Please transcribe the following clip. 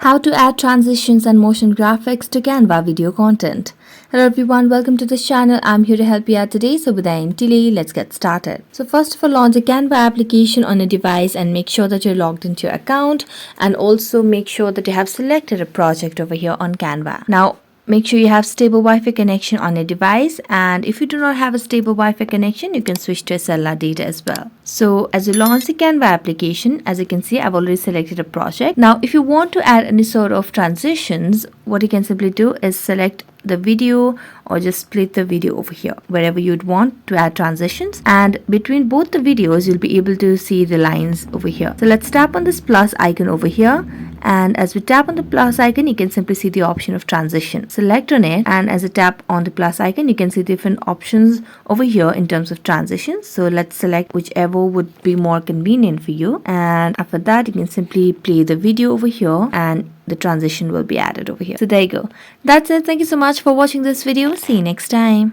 How to add transitions and motion graphics to Canva video content. Hello everyone, welcome to this channel. I'm here to help you out today. So without any delay, let's get started. So first of all, launch a Canva application on a device and make sure that you're logged into your account, and also make sure that you have selected a project over here on Canva. Now, make sure you have stable Wi-Fi connection on your device, and if you do not have a stable Wi-Fi connection, you can switch to a cellular data as well. So as you launch the Canva application, as you can see, I've already selected a project. Now if you want to add any sort of transitions, what you can simply do is select the video or just split the video over here wherever you'd want to add transitions, and between both the videos you'll be able to see the lines over here. So let's tap on this plus icon over here, and as we tap on the plus icon you can simply see the option of transition. Select on it, and as you tap on the plus icon you can see different options over here in terms of transitions. So let's select whichever would be more convenient for you, and after that you can simply play the video over here and the transition will be added over here. So there you go. That's it. Thank you so much for watching this video. See you next time.